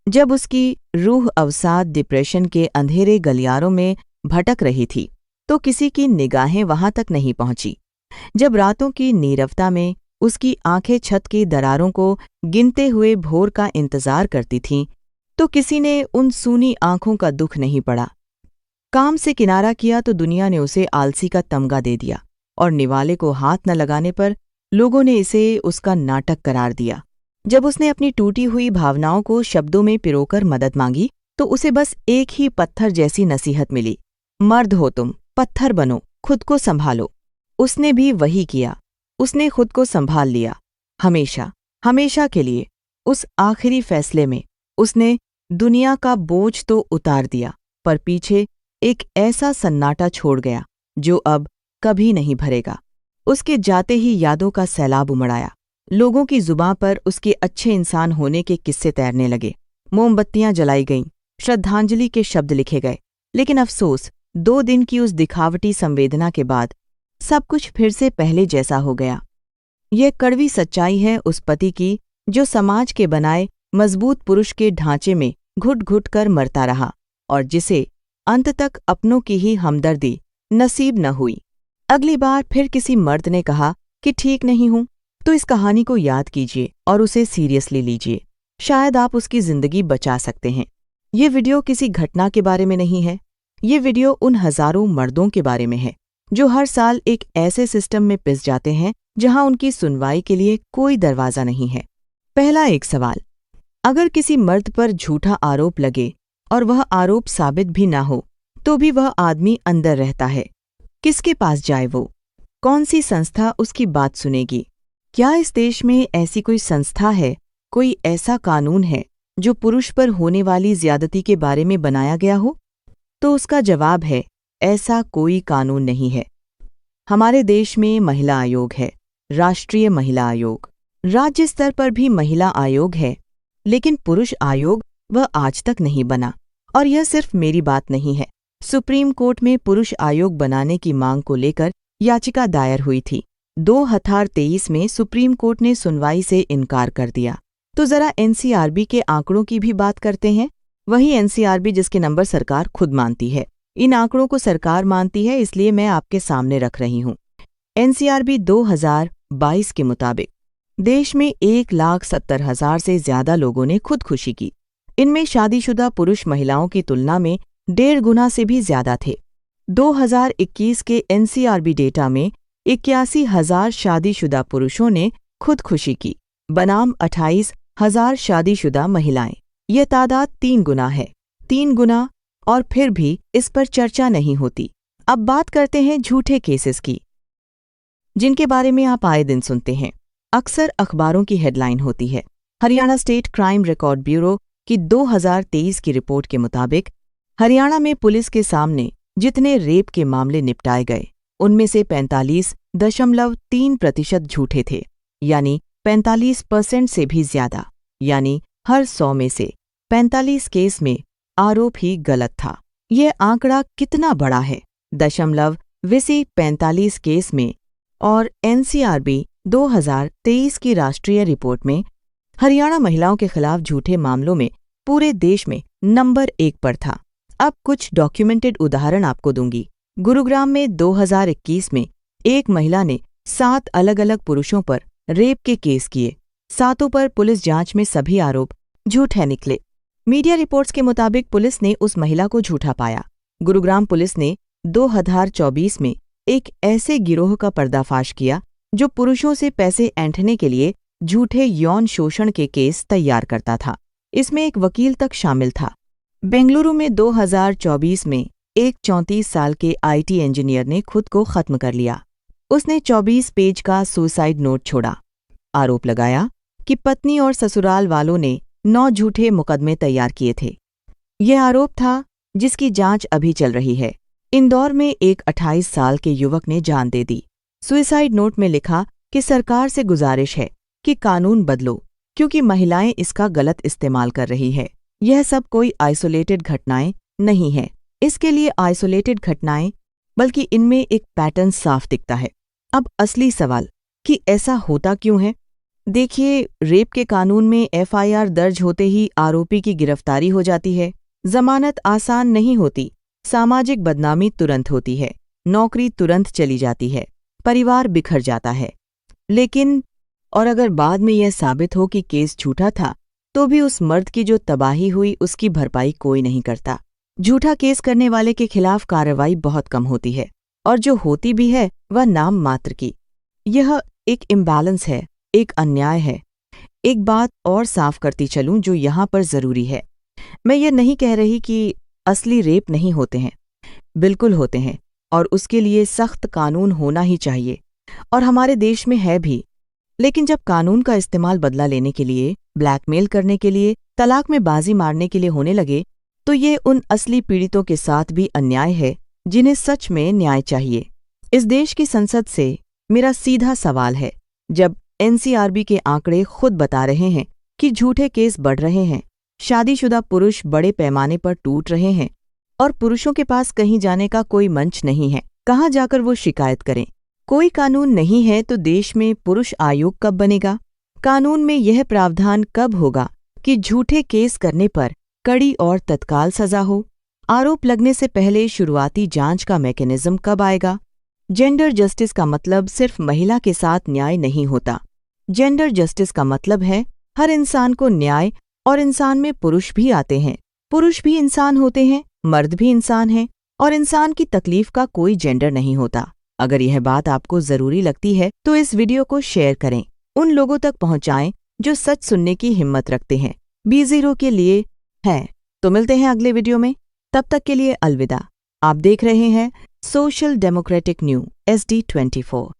जब उसकी रूह अवसाद डिप्रेशन के अंधेरे गलियारों में भटक रही थी तो किसी की निगाहें वहां तक नहीं पहुंची। जब रातों की नीरवता में उसकी आंखें छत की दरारों को गिनते हुए भोर का इंतजार करती थीं, तो किसी ने उन सूनी आंखों का दुख नहीं पड़ा। काम से किनारा किया तो दुनिया ने उसे आलसी का तमगा दे दिया और निवाले को हाथ न लगाने पर लोगों ने इसे उसका नाटक करार दिया। जब उसने अपनी टूटी हुई भावनाओं को शब्दों में पिरोकर मदद मांगी तो उसे बस एक ही पत्थर जैसी नसीहत मिली, मर्द हो तुम, पत्थर बनो, खुद को संभालो। उसने भी वही किया। उसने खुद को संभाल लिया, हमेशा, हमेशा के लिए। उस आखिरी फैसले में उसने दुनिया का बोझ तो उतार दिया, पर पीछे एक ऐसा सन्नाटा छोड़ गया जो अब कभी नहीं भरेगा। उसके जाते ही यादों का सैलाब उमड़ आया। लोगों की जुबां पर उसके अच्छे इंसान होने के किस्से तैरने लगे। मोमबत्तियां जलाई गईं, श्रद्धांजलि के शब्द लिखे गए। लेकिन अफसोस, 2 दिन की उस दिखावटी संवेदना के बाद सब कुछ फिर से पहले जैसा हो गया। यह कड़वी सच्चाई है उस पति की जो समाज के बनाए मजबूत पुरुष के ढांचे में घुट-घुट कर मरता रहा और जिसे अंत तक अपनों की ही हमदर्दी नसीब न हुई। अगली बार फिर किसी मर्द ने कहा कि ठीक नहीं हूं, तो इस कहानी को याद कीजिए और उसे सीरियसली लीजिए। शायद आप उसकी जिंदगी बचा सकते हैं। ये वीडियो किसी घटना के बारे में नहीं है। ये वीडियो उन हजारों मर्दों के बारे में है जो हर साल एक ऐसे सिस्टम में पिस जाते हैं जहां उनकी सुनवाई के लिए कोई दरवाजा नहीं है। पहला एक सवाल, अगर किसी मर्द पर झूठा आरोप लगे और वह आरोप साबित भी ना हो तो भी वह आदमी अंदर रहता है, किसके पास जाए वो? कौन सी संस्था उसकी बात सुनेगी? क्या इस देश में ऐसी कोई संस्था है, कोई ऐसा कानून है जो पुरुष पर होने वाली ज्यादती के बारे में बनाया गया हो? तो उसका जवाब है, ऐसा कोई कानून नहीं है। हमारे देश में महिला आयोग है, राष्ट्रीय महिला आयोग। राज्य स्तर पर भी महिला आयोग है, लेकिन पुरुष आयोग वह आज तक नहीं बना। और यह सिर्फ मेरी बात नहीं है। सुप्रीम कोर्ट में पुरुष आयोग बनाने की मांग को लेकर याचिका दायर हुई थी। 2023 में सुप्रीम कोर्ट ने सुनवाई से इनकार कर दिया। तो जरा एनसीआरबी के आंकड़ों की भी बात करते हैं। वही एनसीआरबी जिसके नंबर सरकार खुद मानती है। इन आंकड़ों को सरकार मानती है, इसलिए मैं आपके सामने रख रही हूं। एनसीआरबी 2022 के मुताबिक देश में 1,70,000 से ज्यादा लोगों ने खुदकुशी की। इनमें शादीशुदा पुरुष महिलाओं की तुलना में 1.5 गुना से भी ज्यादा थे। 2021 के एनसीआरबी डेटा में 81,000 शादीशुदा पुरुषों ने खुदकुशी की बनाम 28,000 शादीशुदा महिलाएं। यह तादाद 3 गुना है। 3 गुना, और फिर भी इस पर चर्चा नहीं होती। अब बात करते हैं झूठे केसेस की, जिनके बारे में आप आए दिन सुनते हैं। अक्सर अखबारों की हेडलाइन होती है। Haryana state crime record bureau की 2023 की रिपोर्ट के मुताबिक हरियाणा में पुलिस के सामने जितने रेप के मामले निपटाए गए, उनमें से 45.3% झूठे थे, यानी 45% से भी ज्यादा। यानी हर 100 में से 45 केस में आरोप ही गलत था। यह आंकड़ा कितना बड़ा है? 45 केस में। और एनसीआरबी 2023 की राष्ट्रीय रिपोर्ट में हरियाणा महिलाओं के खिलाफ झूठे मामलों में पूरे देश में नंबर 1 पर था। अब कुछ डॉक्यूमेंटेड उदाहरण आपको दूंगी। गुरुग्राम में 2021 में एक महिला ने 7 अलग अलग पुरुषों पर रेप के केस किए। 7 पर पुलिस जांच में सभी आरोप झूठे निकले। मीडिया रिपोर्ट्स के मुताबिक पुलिस ने उस महिला को झूठा पाया। गुरुग्राम पुलिस ने 2024 में एक ऐसे गिरोह का पर्दाफाश किया जो पुरुषों से पैसे ऐंठने के लिए झूठे यौन शोषण के केस तैयार करता था। इसमें एक वकील तक शामिल था। बेंगलुरु में 2024 में एक 34 साल के आईटी इंजीनियर ने खुद को खत्म कर लिया। उसने 24 पेज का सुसाइड नोट छोड़ा। आरोप लगाया कि पत्नी और ससुराल वालों ने 9 झूठे मुकदमे तैयार किए थे। यह आरोप था जिसकी जांच अभी चल रही है। इंदौर में एक 28 साल के युवक ने जान दे दी। सुसाइड नोट में लिखा कि सरकार से गुजारिश है कि कानून बदलो क्योंकि महिलाएं इसका गलत इस्तेमाल कर रही है। यह सब कोई आइसोलेटेड घटनाएं नहीं है। इसके लिए आइसोलेटेड घटनाएं, बल्कि इनमें एक पैटर्न साफ दिखता है। अब असली सवाल कि ऐसा होता क्यों है? देखिए, रेप के कानून में एफआईआर दर्ज होते ही आरोपी की गिरफ्तारी हो जाती है, जमानत आसान नहीं होती, सामाजिक बदनामी तुरंत होती है, नौकरी तुरंत चली जाती है, परिवार बिखर जाता है। लेकिन और अगर बाद में यह साबित हो कि केस झूठा था, तो भी उस मर्द की जो तबाही हुई उसकी भरपाई कोई नहीं करता। झूठा केस करने वाले के खिलाफ कार्रवाई बहुत कम होती है, और जो होती भी है वह नाम मात्र की। यह एक इम्बैलेंस है, एक अन्याय है। एक बात और साफ करती चलूं जो यहाँ पर जरूरी है। मैं ये नहीं कह रही कि असली रेप नहीं होते हैं, बिल्कुल होते हैं, और उसके लिए सख्त कानून होना ही चाहिए, और हमारे देश में है भी। लेकिन जब कानून का इस्तेमाल बदला लेने के लिए, ब्लैकमेल करने के लिए, तलाक में बाजी मारने के लिए होने लगे, तो ये उन असली पीड़ितों के साथ भी अन्याय है जिन्हें सच में न्याय चाहिए। इस देश की संसद से मेरा सीधा सवाल है, जब एनसीआरबी के आंकड़े खुद बता रहे हैं कि झूठे केस बढ़ रहे हैं, शादीशुदा पुरुष बड़े पैमाने पर टूट रहे हैं, और पुरुषों के पास कहीं जाने का कोई मंच नहीं है, कहाँ जाकर वो शिकायत करें? कोई कानून नहीं है तो देश में पुरुष आयोग कब बनेगा? कानून में यह प्रावधान कब होगा कि झूठे केस करने पर कड़ी और तत्काल सजा हो? आरोप लगने से पहले शुरुआती जांच का मैकेनिज्म कब आएगा? जेंडर जस्टिस का मतलब सिर्फ महिला के साथ न्याय नहीं होता। जेंडर जस्टिस का मतलब है हर इंसान को न्याय, और इंसान में पुरुष भी आते हैं। पुरुष भी इंसान होते हैं, मर्द भी इंसान हैं, और इंसान की तकलीफ का कोई जेंडर नहीं होता। अगर यह बात आपको जरूरी लगती है तो इस वीडियो को शेयर करें, उन लोगों तक पहुंचाएं जो सच सुनने की हिम्मत रखते हैं। B0 के लिए है। तो मिलते हैं अगले वीडियो में, तब तक के लिए अलविदा। आप देख रहे हैं सोशल डेमोक्रेटिक न्यू SD24।